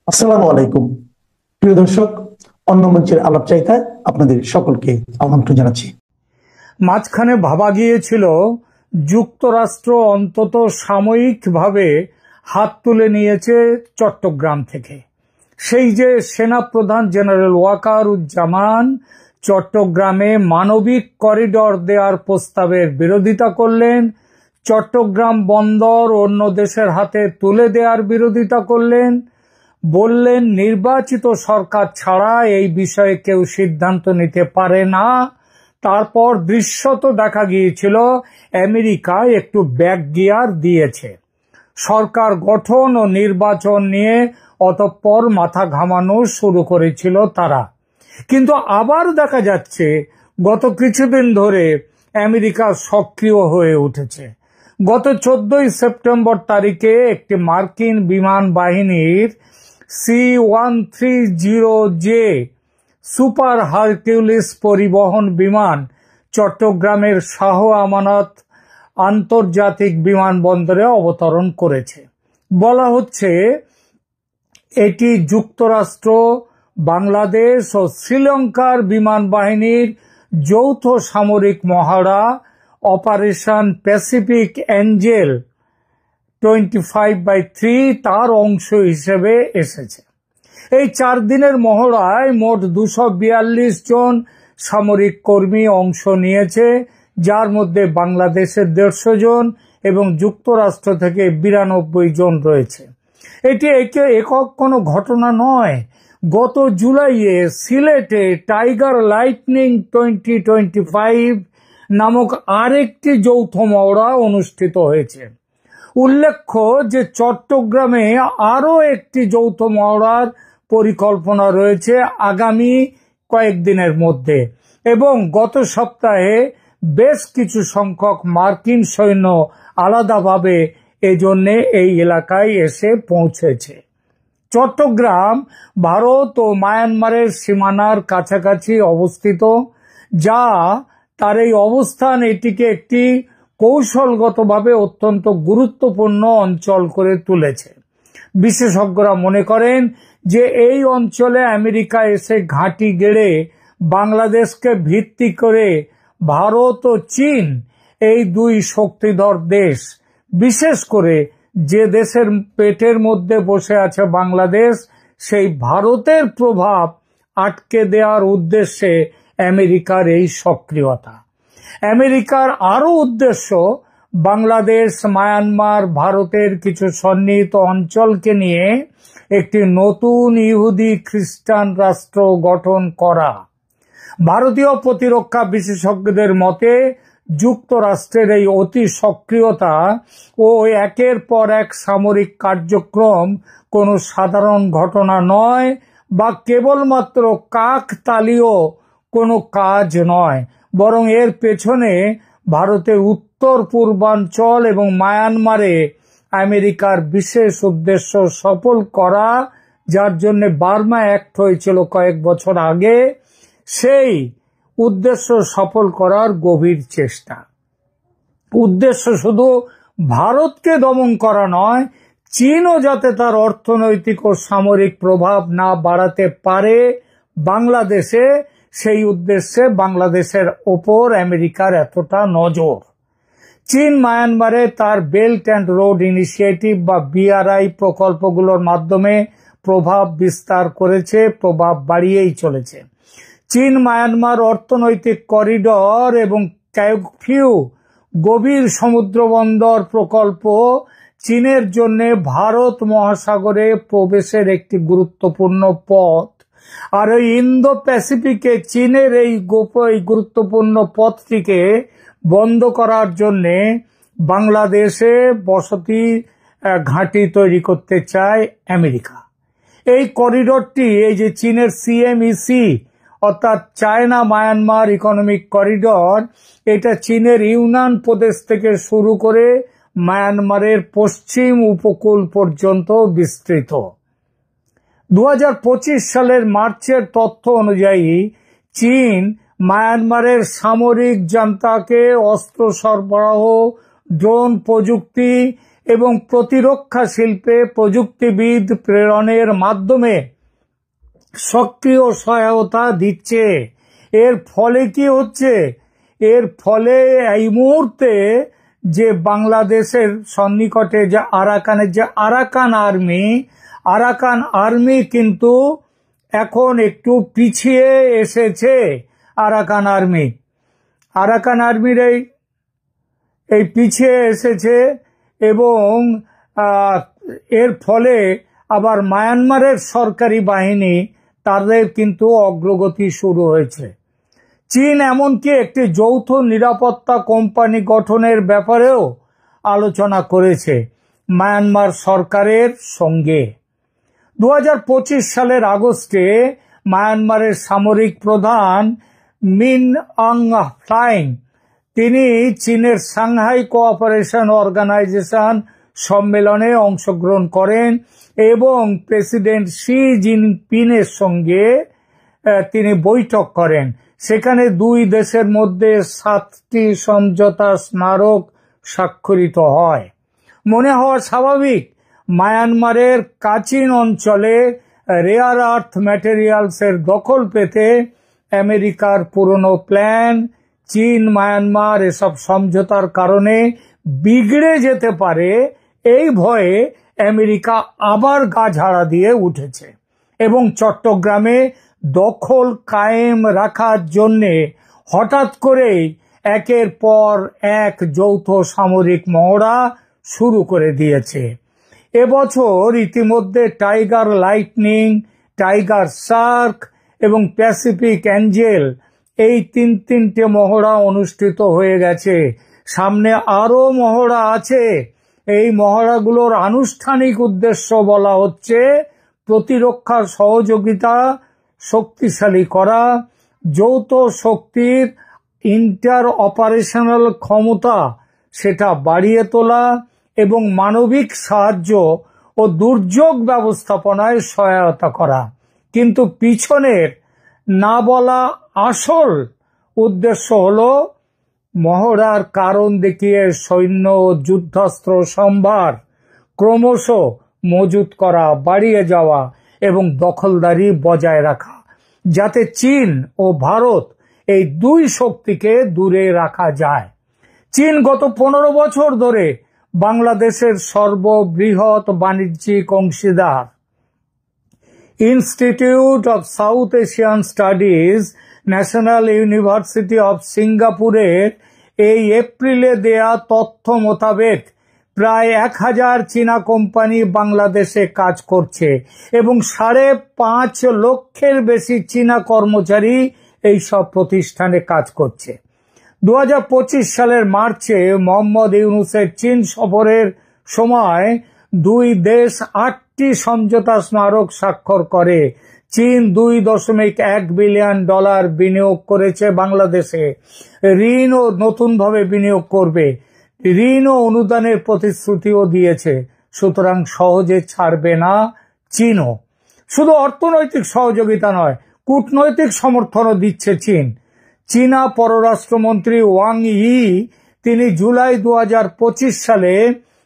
আসসালামু আলাইকুম প্রিয় দর্শক, অন্য মঞ্চের আলাপচারিতায় আপনাদের সকলকে আমন্ত্রণ জানাচ্ছি। মাঝখানে ভাবা গিয়েছিল যুক্তরাষ্ট্র অন্তত সাময়িকভাবে হাত তুলে নিয়েছে চট্টগ্রাম থেকে। সেই যে সেনাপ্রধান জেনারেল ওয়াকারুজ্জামান চট্টগ্রামে মানবিক করিডর দেওয়ার প্রস্তাবের বিরোধিতা করলেন, চট্টগ্রাম বন্দর অন্য দেশের হাতে তুলে দেওয়ার বিরোধিতা করলেন, বললেন নির্বাচিত সরকার ছাড়া এই বিষয়ে কেউ সিদ্ধান্ত নিতে পারে না। তারপর দৃশ্যত দেখা গিয়েছিল আমেরিকা একটু ব্যাক গিয়ার দিয়েছে, সরকার গঠন ও নির্বাচন নিয়ে অতঃপর মাথা ঘামানো শুরু করেছিল তারা। কিন্তু আবার দেখা যাচ্ছে গত কিছুদিন ধরে আমেরিকা সক্রিয় হয়ে উঠেছে। গত 14 সেপ্টেম্বর তারিখে একটি মার্কিন বিমান বাহিনীর C-130J সুপার হারকিউলিস পরিবহন বিমান চট্টগ্রামের শাহ আমানত আন্তর্জাতিক বিমানবন্দরে অবতরণ করেছে। বলা হচ্ছে এটি যুক্তরাষ্ট্র, বাংলাদেশ ও শ্রীলঙ্কার বিমান বাহিনীর যৌথ সামরিক মহড়া অপারেশন প্যাসিফিক এঞ্জেল 25/3 তার অংশ হিসেবে এসেছে। এই 4 দিনের মহড়ায় মোট 242 জন সামরিক কর্মী অংশ নিয়েছে, যার মধ্যে বাংলাদেশের 150 জন এবং যুক্তরাষ্ট্র থেকে 92 জন রয়েছে। এটি একক কোনো ঘটনা নয়। গত জুলাইয়ে সিলেটে টাইগার লাইটনিং 2025 নামক আরেকটি যৌথ মহড়া অনুষ্ঠিত হয়েছে। উল্লেখ্য যে চট্টগ্রামে আরও একটি যৌথ মহড়ার পরিকল্পনা রয়েছে আগামী কয়েকদিনের মধ্যে, এবং গত সপ্তাহে বেশ কিছু সংখ্যক মার্কিন সৈন্য আলাদাভাবে এজন্য এই এলাকায় এসে পৌঁছেছে। চট্টগ্রাম ভারত ও মায়ানমারের সীমানার কাছাকাছি অবস্থিত, যা তার এই অবস্থান এটিকে একটি কৌশলগতভাবে অত্যন্ত গুরুত্বপূর্ণ অঞ্চল করে তুলেছে। বিশেষজ্ঞরা মনে করেন যে এই অঞ্চলে আমেরিকা এসে ঘাঁটি গেড়ে বাংলাদেশকে ভিত্তি করে ভারত ও চীন, এই দুই শক্তিধর দেশ, বিশেষ করে যে দেশের পেটের মধ্যে বসে আছে বাংলাদেশ, সেই ভারতের প্রভাব আটকে দেওয়ার উদ্দেশ্যে আমেরিকার এই সক্রিয়তা। আমেরিকার আরও উদ্দেশ্য বাংলাদেশ, মায়ানমার, ভারতের কিছু সন্নিহিত অঞ্চলকে নিয়ে একটি নতুন ইহুদি খ্রিস্টান রাষ্ট্র গঠন করা। ভারতীয় প্রতিরক্ষা বিশেষজ্ঞদের মতে যুক্তরাষ্ট্রের এই অতি সক্রিয়তা ও একের পর এক সামরিক কার্যক্রম কোনো সাধারণ ঘটনা নয় বা কেবলমাত্র কাকতালীয় কোনো কাজ নয়, বরং এর পেছনে ভারতের উত্তর পূর্বাঞ্চল এবং মায়ানমারে আমেরিকার বিশেষ উদ্দেশ্য সফল করা, যার জন্য বার্মা অ্যাক্ট হয়েছিল কয়েক বছর আগে, সেই উদ্দেশ্য সফল করার গভীর চেষ্টা। উদ্দেশ্য শুধু ভারতকে দমন করা নয়, চীনও যাতে তার অর্থনৈতিক ও সামরিক প্রভাব না বাড়াতে পারে বাংলাদেশে, সেই উদ্দেশ্যে বাংলাদেশের ওপর আমেরিকার এতটা নজর। চীন মায়ানমারে তার বেল্ট অ্যান্ড রোড ইনিশিয়েটিভ বা BRI প্রকল্পগুলোর মাধ্যমে প্রভাব বিস্তার করেছে, প্রভাব বাড়িয়েই চলেছে। চীন মায়ানমার অর্থনৈতিক করিডর এবং কাইফিউ গভীর সমুদ্র বন্দর প্রকল্প চীনের জন্য ভারত মহাসাগরে প্রবেশের একটি গুরুত্বপূর্ণ পথ। আর ওই ইন্দো প্যাসিফিকে চীনের এই গুরুত্বপূর্ণ পথটিকে বন্ধ করার জন্য বাংলাদেশে বসতি ঘাঁটি তৈরি করতে চায় আমেরিকা। এই করিডরটি, এই যে চীনের CMEC অর্থাৎ চায়না মায়ানমার ইকোনমিক করিডর, এটা চীনের ইউনান প্রদেশ থেকে শুরু করে মায়ানমারের পশ্চিম উপকূল পর্যন্ত বিস্তৃত। 2025 সালের মার্চের তথ্য অনুযায়ী চীন মায়ানমারের সামরিক জান্তাকে অস্ত্র সরবরাহ, ড্রোন প্রযুক্তি এবং প্রতিরক্ষা শিল্পে প্রযুক্তিবিদ প্রেরণের মাধ্যমে সক্রিয় সহায়তা দিচ্ছে। এর ফলে কি হচ্ছে? এর ফলে এই মুহূর্তে যে বাংলাদেশের সন্নিকটে যে আরাকানের যে আরাকান আর্মি কিন্তু এখন একটু পিছিয়ে এসেছে। আরাকান আর্মির এই পিছিয়ে এসেছে এবং এর ফলে আবার মায়ানমারের সরকারি বাহিনী তাদের কিন্তু অগ্রগতি শুরু হয়েছে। চীন এমনকি একটি যৌথ নিরাপত্তা কোম্পানি গঠনের ব্যাপারেও আলোচনা করেছে মায়ানমার সরকারের সঙ্গে। 2025 সালের আগস্টে মায়ানমারের সামরিক প্রধান মিন অং হ্লাইং তিনি চীনের সাংহাই কোঅপারেশন অর্গানাইজেশন সম্মেলনে অংশগ্রহণ করেন এবং প্রেসিডেন্ট শি জিনপিংয়ের সঙ্গে তিনি বৈঠক করেন। সেখানে দুই দেশের মধ্যে 7টি সমঝোতা স্মারক স্বাক্ষরিত হয়। মনে হওয়া স্বাভাবিক, মায়ানমারের কাচিন অঞ্চলে রেয়ার আর্থ ম্যাটেরিয়ালসের দখল পেতে আমেরিকার পুরনো প্ল্যান চীন মায়ানমার এসব সমঝোতার কারণে বিগড়ে যেতে পারে, এই ভয়ে আমেরিকা আবার গা ঝাড়া দিয়ে উঠেছে এবং চট্টগ্রামে দখল কায়েম রাখার জন্যে হঠাৎ করেই একের পর এক যৌথ সামরিক মহড়া শুরু করে দিয়েছে। এবছর ইতিমধ্যে টাইগার লাইটনিং, টাইগার শার্ক এবং প্যাসিফিক অ্যাঞ্জেল এই তিনটে মহড়া অনুষ্ঠিত হয়ে গেছে। সামনে আরো মহড়া আছে। এই মহড়াগুলোর আনুষ্ঠানিক উদ্দেশ্য বলা হচ্ছে প্রতিরক্ষা সহযোগিতা শক্তিশালী করা, যৌথ শক্তির ইন্টার অপারেশনাল ক্ষমতা সেটা বাড়িয়ে তোলা এবং মানবিক সাহায্য ও দুর্যোগ ব্যবস্থাপনায় সহায়তা করা। কিন্তু পিছনের না বলা আসল উদ্দেশ্য হলো মহড়ার কারণ দেখিয়ে সৈন্য ও যুদ্ধাস্ত্র সম্ভার ক্রমশ মজুত করা, বাড়িয়ে যাওয়া এবং দখলদারি বজায় রাখা, যাতে চীন ও ভারত এই দুই শক্তিকে দূরে রাখা যায়। চীন গত 15 বছর ধরে বাংলাদেশের সর্ববৃহৎ বাণিজ্যিক অংশীদার। Institute of south Asian studies, national university of সিঙ্গাপুরের এই এপ্রিলে দেয়া তথ্য মোতাবেক প্রায় 1000 চীনা কোম্পানি বাংলাদেশে কাজ করছে এবং 5.5 লক্ষের বেশি চীনা কর্মচারী এই সব প্রতিষ্ঠানে কাজ করছে। 2025 সালের মার্চে মোহাম্মদ ইউনূসের চীন সফরের সময় দুই দেশ 8টি সমঝোতা স্মারক স্বাক্ষর করে। চীন $2.1 বিলিয়ন বিনিয়োগ করেছে বাংলাদেশে। ঋণ ও নতুনভাবে বিনিয়োগ করবে। ঋণ ও অনুদানের প্রতিশ্রুতিও দিয়েছে। সুতরাং সহজে ছাড়বে না চীনও। শুধু অর্থনৈতিক সহযোগিতা নয়, কূটনৈতিক সমর্থনও দিচ্ছে চীন। চীনা পররাষ্ট্রমন্ত্রী ওয়াং ই তিনি জুলাই 2025 সালে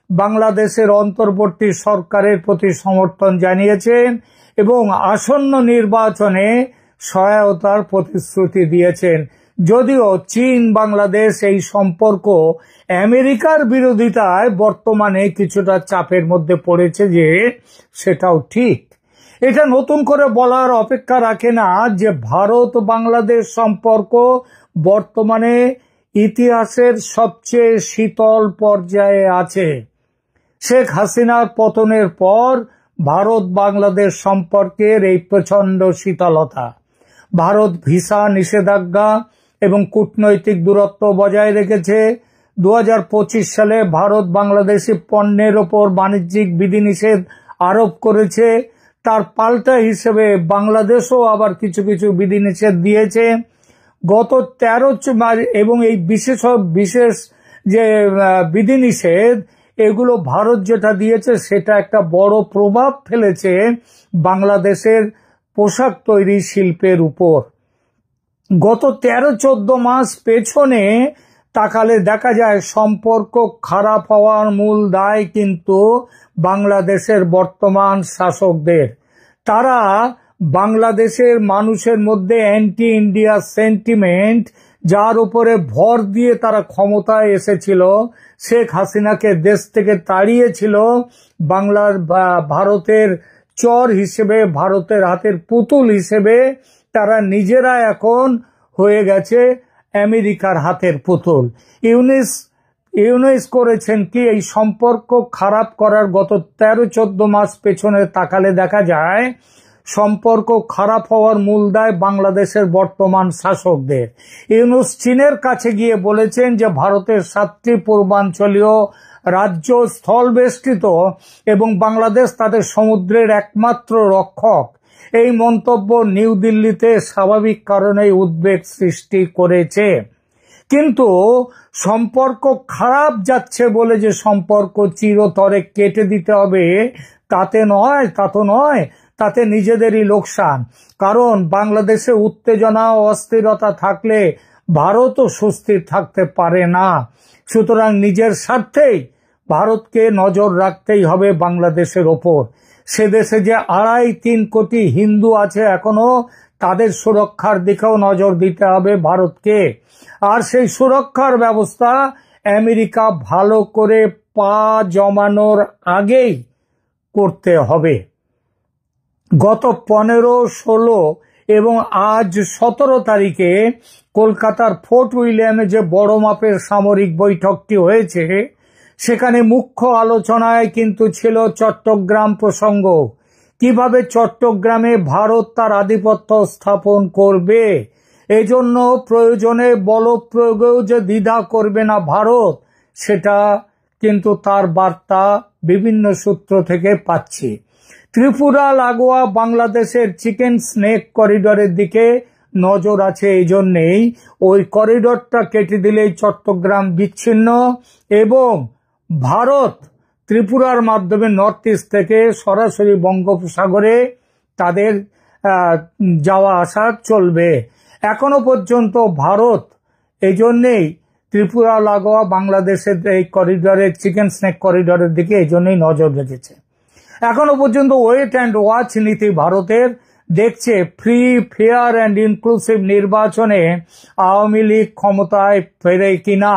বাংলাদেশের অন্তর্বর্তী সরকারের প্রতি সমর্থন জানিয়েছেন এবং আসন্ন নির্বাচনে সহায়তার প্রতিশ্রুতি দিয়েছেন। যদিও চীন বাংলাদেশ এই সম্পর্ক আমেরিকার বিরোধিতায় বর্তমানে কিছুটা চাপের মধ্যে পড়েছে, যে সেটাও ঠিক। এটা নতুন করে বলার অপেক্ষা রাখে না যে ভারত বাংলাদেশ সম্পর্ক বর্তমানে ইতিহাসের সবচেয়ে শীতল পর্যায়ে আছে। শেখ হাসিনার পতনের পর ভারত বাংলাদেশ সম্পর্কের এই প্রচন্ড শীতলতা। ভারত ভিসা নিষেধাজ্ঞা এবং কূটনৈতিক দূরত্ব বজায় রেখেছে। 2025 সালে ভারত বাংলাদেশি পণ্যের ওপর বাণিজ্যিক বিধিনিষেধ আরোপ করেছে। তার পাল্টা হিসেবে বাংলাদেশও আবার কিছু কিছু বিধিনিষেধ দিয়েছে। গত 13 এবং এই বিশেষ যে বিধিনিষেধ, এগুলো ভারত যেটা দিয়েছে সেটা একটা বড় প্রভাব ফেলেছে বাংলাদেশের পোশাক তৈরি শিল্পের উপর। গত 13-14 মাস পেছনে তাকালে দেখা যায় সম্পর্ক খারাপ হওয়ার মূল দায় কিন্তু বাংলাদেশের বর্তমান শাসকদের। তারা বাংলাদেশের মানুষের মধ্যে অ্যান্টি ইন্ডিয়া সেন্টিমেন্ট, যার উপরে ভর দিয়ে তারা ক্ষমতায় এসেছিল, শেখ হাসিনাকে দেশ থেকে তাড়িয়েছিল ভারতের চর হিসেবে, ভারতের হাতের পুতুল হিসেবে। তারা নিজেরা এখন হয়ে গেছে আমেরিকার হাতের পুতুল। ইউনুস করেছেন কি, এই সম্পর্ক খারাপ করার গত 13-14 মাস পেছনে তাকালে দেখা যায় সম্পর্ক খারাপ হওয়ার মূল দায় বাংলাদেশের বর্তমান শাসকদের। ইউনুস চীনের কাছে গিয়ে বলেছেন যে ভারতের 7টি পূর্বাঞ্চলীয় রাজ্য স্থলবেষ্টিত এবং বাংলাদেশ তাদের সমুদ্রের একমাত্র রক্ষক। এই মন্তব্য নিউ দিল্লিতে স্বাভাবিক কারণেই উদ্বেগ সৃষ্টি করেছে। কিন্তু সম্পর্ক খারাপ যাচ্ছে বলে যে সম্পর্ক চিরতরে কেটে দিতে হবে তা তো নয়, তাতে নিজেদেরই লোকসান। কারণ বাংলাদেশে উত্তেজনা ও অস্থিরতা থাকলে ভারতও সুস্থির থাকতে পারে না। সুতরাং নিজের স্বার্থেই ভারতকে নজর রাখতেই হবে বাংলাদেশের ওপর। সে দেশে যে 2.5-3 কোটি হিন্দু আছে এখনো, তাদের সুরক্ষার দিকেও নজর দিতে হবে ভারতকে। আর সেই সুরক্ষার ব্যবস্থা আমেরিকা ভালো করে পা জমানোর আগেই করতে হবে। গত 15, 16 এবং আজ 17 তারিখে কলকাতার ফোর্ট উইলিয়ামে যে বড় মাপের সামরিক বৈঠকটি হয়েছে, সেখানে মুখ্য আলোচনায় কিন্তু ছিল চট্টগ্রাম প্রসঙ্গ। কিভাবে চট্টগ্রামে ভারত তার আধিপত্য স্থাপন করবে, এজন্য প্রয়োজনে বল প্রয়োগেও যে দ্বিধা করবে না ভারত, সেটা কিন্তু তার বার্তা বিভিন্ন সূত্র থেকে পাচ্ছি। ত্রিপুরা লাগোয়া বাংলাদেশের চিকেন স্নেক করিডরের দিকে নজর আছে। এই জন্যেই ওই করিডরটা কেটে দিলেই চট্টগ্রাম বিচ্ছিন্ন এবং ভারত ত্রিপুরার মাধ্যমে নর্থ ইস্ট থেকে সরাসরি বঙ্গোপসাগরে তাদের যাওয়া আসা চলবে। এখনো পর্যন্ত ভারত এই জন্যেই ত্রিপুরা লাগোয়া বাংলাদেশের এই করিডরের চিকেন স্নেক করিডরের দিকে এই জন্যই নজর রেখেছে। এখনো পর্যন্ত ওয়েট অ্যান্ড ওয়াচ নীতি ভারতের, দেখছে ফ্রি, ফেয়ার অ্যান্ড ইনক্লুসিভ নির্বাচনে আওয়ামী লীগ ক্ষমতায় ফেরে কিনা।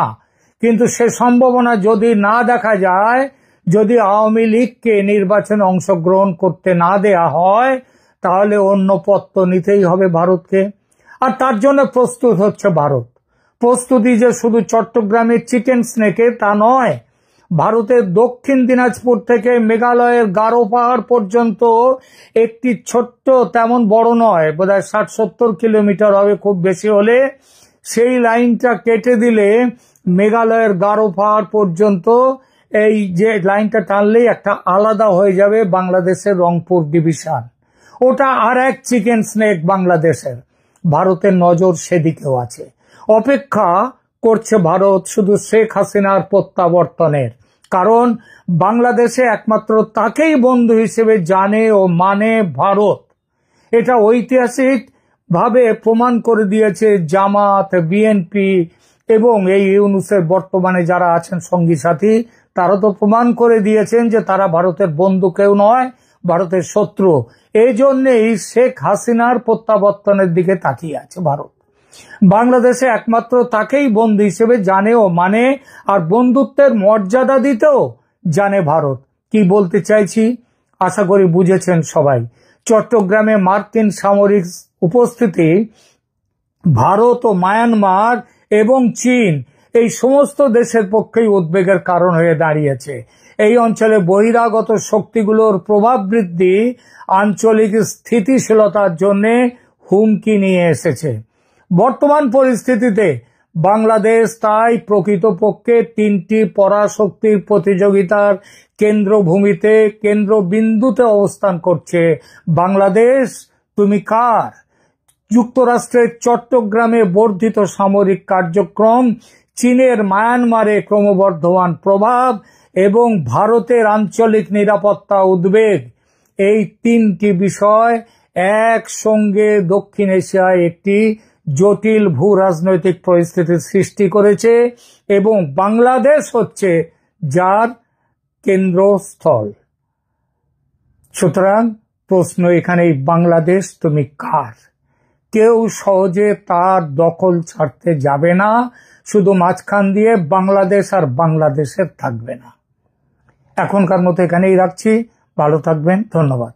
কিন্তু সে সম্ভাবনা যদি না দেখা যায়, যদি আওয়ামী লীগকে নির্বাচনে অংশগ্রহণ করতে না দেয়া হয়, তাহলে অন্য পথ তো নিতেই হবে ভারতকে। আর তার জন্য প্রস্তুত হচ্ছে ভারত। প্রস্তুতি যে শুধু চট্টগ্রামের চিকেন স্নেকে তা নয়, ভারতের দক্ষিণ দিনাজপুর থেকে মেঘালয়ের গারো পাহাড় পর্যন্ত একটি ছোট্ট, তেমন বড় নয়, বোধহয় 60-70 কিলোমিটার হবে খুব বেশি হলে, সেই লাইনটা কেটে দিলে মেঘালয়ের গারো পাহাড় পর্যন্ত, এই যে লাইনটা টানলেই একটা আলাদা হয়ে যাবে বাংলাদেশের রংপুর ডিভিশন। ওটা আর এক চিকেন স্নেক বাংলাদেশের। ভারতের নজর সেদিকেও আছে। অপেক্ষা করছে ভারত শুধু শেখ হাসিনার প্রত্যাবর্তনের। কারণ বাংলাদেশে একমাত্র তাকেই বন্ধু হিসেবে জানে ও মানে ভারত। এটা ঐতিহাসিক ভাবে প্রমাণ করে দিয়েছে জামাত, বিএনপি এবং এই ইউনুসের বর্তমানে যারা আছেন সঙ্গী সাথী, তারা তো প্রমাণ করে দিয়েছেন যে তারা ভারতের বন্ধু কেউ নয়, ভারতের শত্রু। এই জন্যেই শেখ হাসিনার প্রত্যাবর্তনের দিকে তাকিয়ে আছে ভারত। বাংলাদেশে একমাত্র তাকেই বন্ধু হিসেবে জানে ও মানে, আর বন্ধুত্বের মর্যাদা দিতেও জানে ভারত। কি বলতে চাইছি আশা করি বুঝেছেন সবাই। চট্টগ্রামে মার্কিন সামরিক উপস্থিতি ভারত ও মায়ানমার এবং চীন, এই সমস্ত দেশের পক্ষেই উদ্বেগের কারণ হয়ে দাঁড়িয়েছে। এই অঞ্চলে বহিরাগত শক্তিগুলোর প্রভাব বৃদ্ধি আঞ্চলিক স্থিতিশীলতার জন্য হুমকি নিয়ে এসেছে। বর্তমান পরিস্থিতিতে বাংলাদেশ তাই প্রকৃতপক্ষে 3টি পরাশক্তির প্রতিযোগিতার কেন্দ্রভূমিতে, কেন্দ্রবিন্দুতে অবস্থান করছে। বাংলাদেশ, তুমি কার? যুক্তরাষ্ট্রের চট্টগ্রামে বর্ধিত সামরিক কার্যক্রম, চীনের মায়ানমারে ক্রমবর্ধমান প্রভাব এবং ভারতের আঞ্চলিক নিরাপত্তা উদ্বেগ, এই 3টি বিষয় একসঙ্গে দক্ষিণ এশিয়ায় একটি জটিল ভূ রাজনৈতিক পরিস্থিতির সৃষ্টি করেছে এবং বাংলাদেশ হচ্ছে যার কেন্দ্রস্থল। সুতরাং প্রশ্ন এখানেই, বাংলাদেশ তুমি কার? কেউ সহজে তার দখল ছাড়তে যাবে না, শুধু মাঝখান দিয়ে বাংলাদেশ আর বাংলাদেশের থাকবে না। এখনকার মতো এখানেই রাখছি, ভালো থাকবেন, ধন্যবাদ।